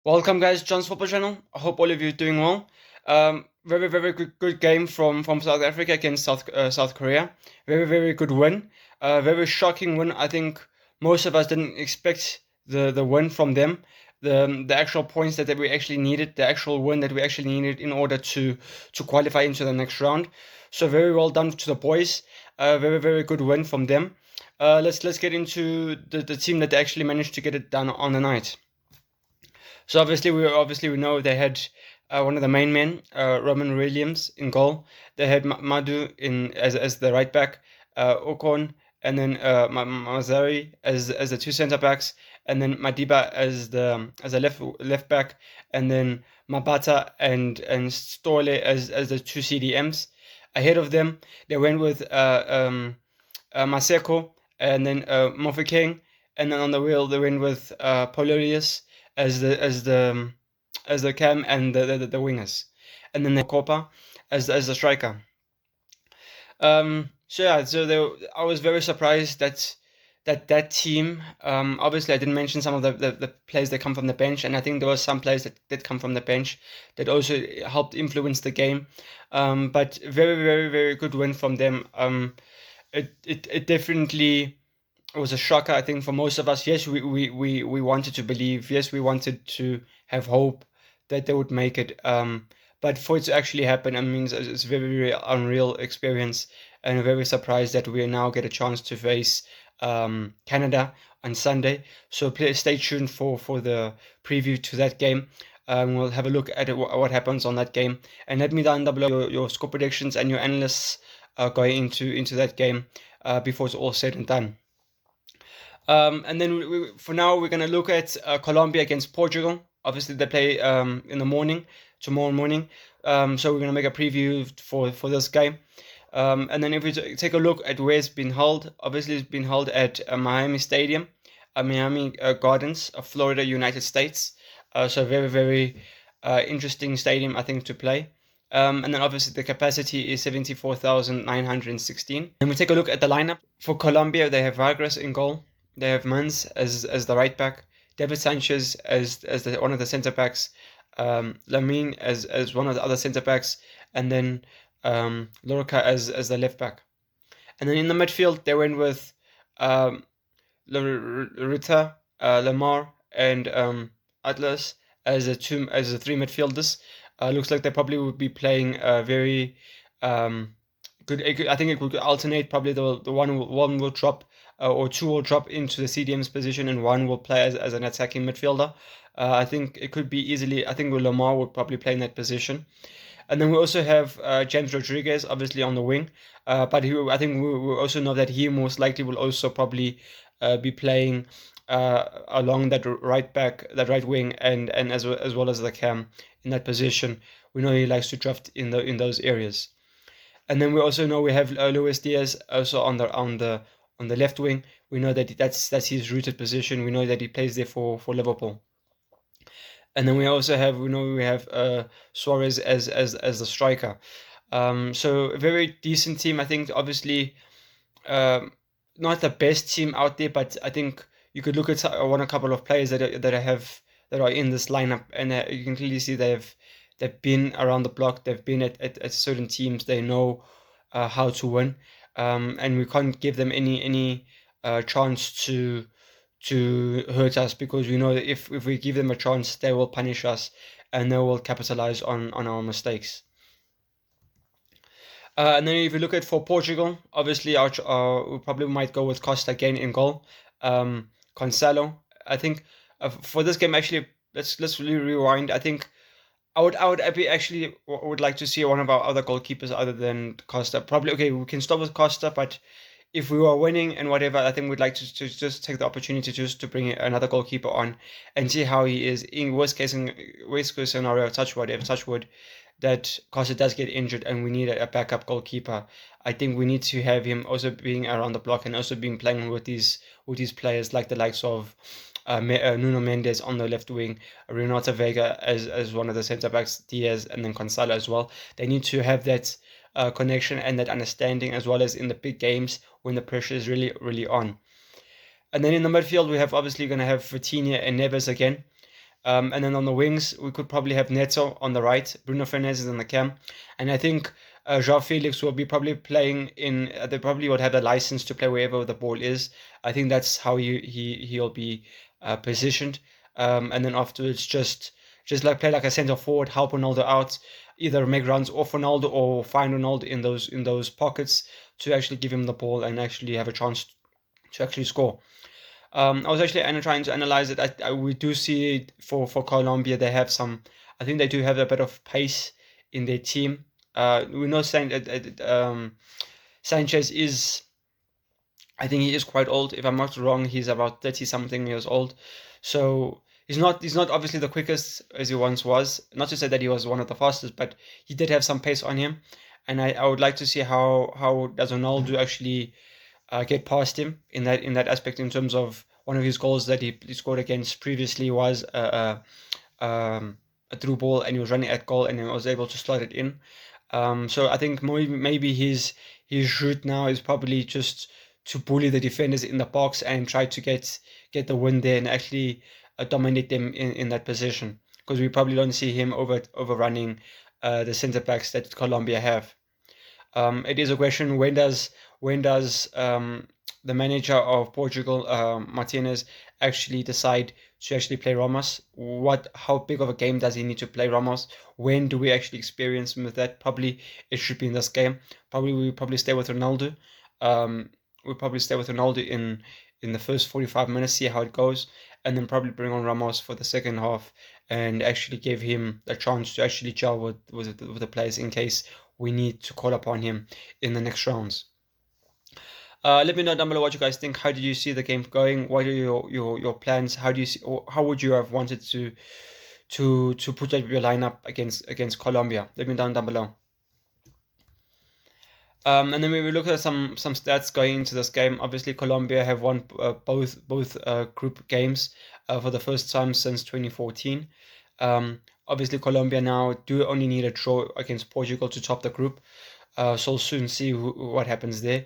Welcome, guys. John's Football Channel. I hope all of you are doing well. Very good game from South Africa against South Korea. Very good win. Very shocking win. I think most of us didn't expect the win from them. The actual points that we actually needed, the actual win that we actually needed in order to qualify into the next round. So very well done to the boys. Very good win from them. Let's get into the team that actually managed to get it done on the night. So obviously we know they had one of the main men, Roman Williams in goal. They had Madu in as the right back, Ocon, and then Mazari as the two centre backs, and then Madiba as a left back, and then Mabata and Stole as the two CDMs. Ahead of them, they went with Maseko and then Mofokeng, and then on the wheel they went with Polonius as the cam and the wingers, and then the Copa as the striker. I was very surprised that team. Obviously, I didn't mention some of the players that come from the bench, and I think there were some players that did come from the bench that also helped influence the game. But very good win from them. It definitely was a shocker, I think, for most of us. Yes, we wanted to believe. Yes, we wanted to have hope that they would make it. But for it to actually happen, I mean, it's very unreal experience, and I'm very surprised that we now get a chance to face Canada on Sunday. So please stay tuned for the preview to that game. We'll have a look at what happens on that game, and let me down below your score predictions and your analysts going into that game before it's all said and done. And then for now, we're going to look at Colombia against Portugal. Obviously, they play in the morning, tomorrow morning. So we're going to make a preview for this game. And then if we take a look at where it's been held, obviously it's been held at Miami Stadium, Miami Gardens of Florida, United States. So very interesting stadium, I think, to play. And then obviously the capacity is 74,916. And we take a look at the lineup. For Colombia, they have Vargas in goal. They have Mans as the right back, David Sanchez as one of the centre backs, Lamine as one of the other centre backs, and then Lorca as the left back. And then in the midfield, they went with Rita, Lamar, and Atlas as the three midfielders. Looks like they probably would be playing very good. I think it would alternate. Probably the one will drop or two will drop into the CDM's position, and one will play as an attacking midfielder. I think it could be easily. I think Lamar would probably play in that position. And then we also have James Rodriguez, obviously on the wing, but I think we also know that he most likely will also probably be playing along that right wing, and as well as the cam in that position. We know he likes to draft in those areas. And then we also know we have Luis Diaz also on the left wing. We know that that's his rooted position. We know that he plays there for Liverpool. And then we also have Suarez as the striker. So a very decent team. I think obviously not the best team out there, but I think you could look at a couple of players that are in this lineup, and you can clearly see they've been around the block. They've been at certain teams. They know how to win, and we can't give them any chance to hurt us, because we know that if we give them a chance, they will punish us and they will capitalize on our mistakes. And then if you look at for Portugal, obviously we probably might go with Costa again in goal. Cancelo, I think for this game actually, let's really rewind. I think I would like to see one of our other goalkeepers other than Costa. Probably okay, we can start with Costa, but if we were winning and whatever, I think we'd like to just take the opportunity just to bring another goalkeeper on and see how he is. In worst case scenario, touch wood, that Costa does get injured and we need a backup goalkeeper. I think we need to have him also being around the block and also being playing with these players like the likes of Nuno Mendes on the left wing, Renato Vega as one of the centre backs, Diaz, and then Gonzalo as well. They need to have that connection and that understanding, as well as in the big games when the pressure is really on. And then in the midfield, we have obviously going to have Vitinha and Neves again. And then on the wings, we could probably have Neto on the right, Bruno Fernandes in the cam, and I think João Felix will be probably playing in. They probably would have the license to play wherever the ball is. I think that's how he'll be positioned. And then afterwards, just like play like a centre forward, help Ronaldo out, either make runs off Ronaldo or find Ronaldo in those pockets to actually give him the ball and actually have a chance to actually score. I was actually trying to analyze it. We do see for Colombia they have some. I think they do have a bit of pace in their team. We know Sanchez is. I think he is quite old. If I'm not wrong, he's about 30 something years old. So he's not obviously the quickest as he once was. Not to say that he was one of the fastest, but he did have some pace on him. And I would like to see how does Ronaldo actually get past him in that aspect, in terms of one of his goals that he scored against previously was a through ball, and he was running at goal and he was able to slot it in. So I think maybe his route now is probably just to bully the defenders in the box and try to get the win there and actually dominate them in that position, because we probably don't see him overrunning the centre backs that Colombia have. It is a question, when does the manager of Portugal, Martinez, actually decide to actually play Ramos? How big of a game does he need to play Ramos? When do we actually experience him with that? Probably it should be in this game. We'll probably stay with Ronaldo. We'll probably stay with Ronaldo in the first 45 minutes, see how it goes, and then probably bring on Ramos for the second half and actually give him a chance to actually gel with the players in case we need to call upon him in the next rounds. Let me know down below what you guys think. How do you see the game going? What are your plans? How do you see, or how would you have wanted to put up your lineup against Colombia? Let me know down below. And then we will look at some stats going into this game. Obviously, Colombia have won both group games for the first time since 2014. Obviously, Colombia now do only need a draw against Portugal to top the group. So we'll soon see what happens there.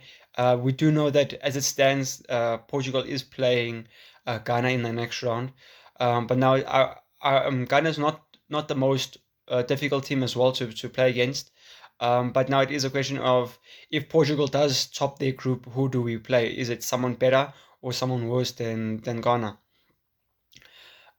We do know that as it stands, Portugal is playing Ghana in the next round. But now Ghana is not the most difficult team as well to play against. But now it is a question of, if Portugal does top their group, who do we play? Is it someone better or someone worse than Ghana?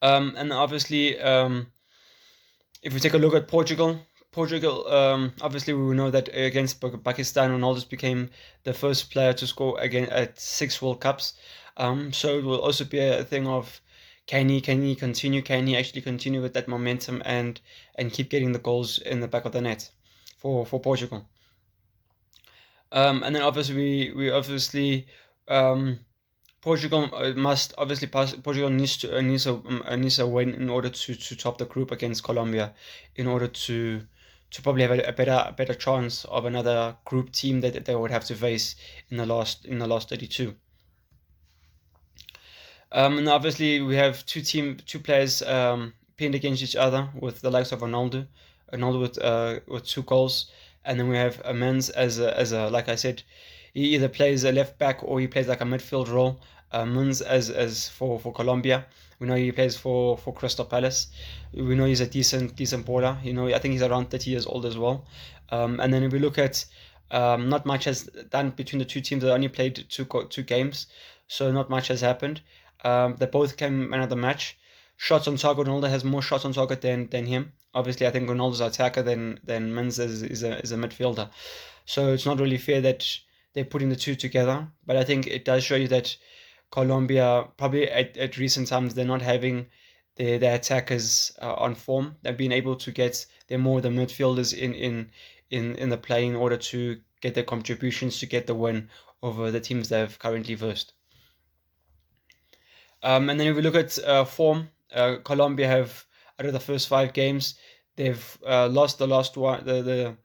And obviously, if we take a look at Portugal, obviously we know that against Pakistan, Ronaldo became the first player to score again at 6 World Cups. So it will also be a thing of, can he continue? Can he actually continue with that momentum and keep getting the goals in the back of the net for Portugal? And then obviously we obviously Portugal must obviously pass. Portugal needs a win in order to top the group against Colombia, in order to probably have a better chance of another group team that they would have to face in the last 32. And obviously we have two players pinned against each other, with the likes of Ronaldo with 2 goals, and then we have Menz as a like I said, he either plays a left back or he plays like a midfield role. Menz as for Colombia, we know he plays for Crystal Palace. We know he's a decent baller. I think he's around 30 years old as well. And then if we look at, not much has done between the two teams. They only played two games, so not much has happened. They both came man of the match. Shots on target, Ronaldo has more shots on target than him. Obviously, I think Ronaldo's an attacker than Menz is a midfielder. So it's not really fair that they're putting the two together. But I think it does show you that Colombia, probably at recent times, they're not having their attackers on form. They've been able to get the midfielders in the play in order to get their contributions to get the win over the teams they've currently versed. And then if we look at form, Colombia have, out of the first 5 games, they've lost the last one, the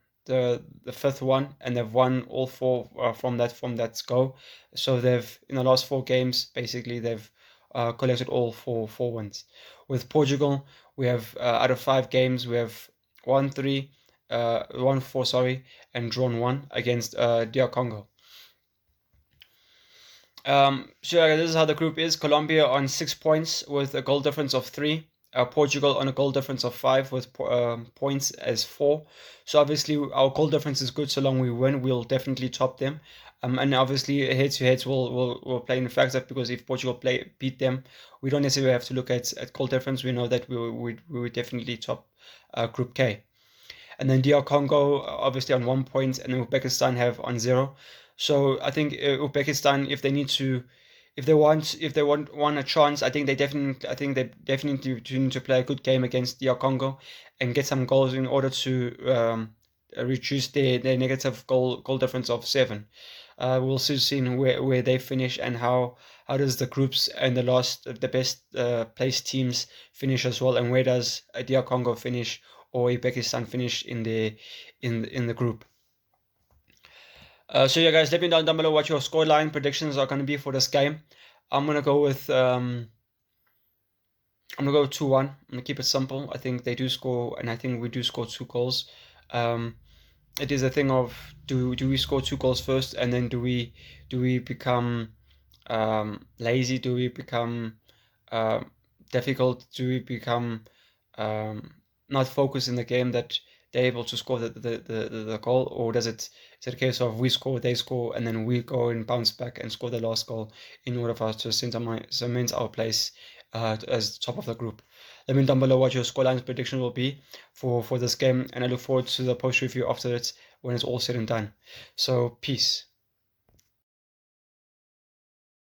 fifth one, and they've won all 4 from that go. So they've, in the last 4 games, basically they've collected all four wins. With Portugal, we have out of 5 games, we have won 4, sorry, and drawn 1 against DR Congo. So this is how the group is. Colombia on 6 points with a goal difference of 3. Portugal on a goal difference of 5 with points as 4. So obviously our goal difference is good. So long we win, we'll definitely top them. And obviously head-to-heads will play in factor, because if Portugal beat them, we don't necessarily have to look at goal difference. We know that we would definitely top Group K. And then DR Congo obviously on 1 point, and Uzbekistan have on 0. So I think Uzbekistan, if they want a chance, I think they definitely need to play a good game against DR Congo and get some goals in order to reduce their negative goal difference of 7. We'll see where they finish, and how does the groups and the best placed teams finish as well, and where does DR Congo finish or Uzbekistan finish in the group. So yeah, guys, let me know down below what your scoreline predictions are going to be for this game. I'm gonna go with 2-1. I'm gonna keep it simple. I think they do score, and I think we do score 2 goals. It is a thing of, do we score 2 goals first, and then do we become lazy? Do we become difficult? Do we become not focused in the game that they're able to score the goal? Or is it a case of we score, they score, and then we go and bounce back and score the last goal in order for us to cement our place as top of the group? Let me know down below what your scoreline prediction will be for this game, and I look forward to the post review after it when it's all said and done. So peace.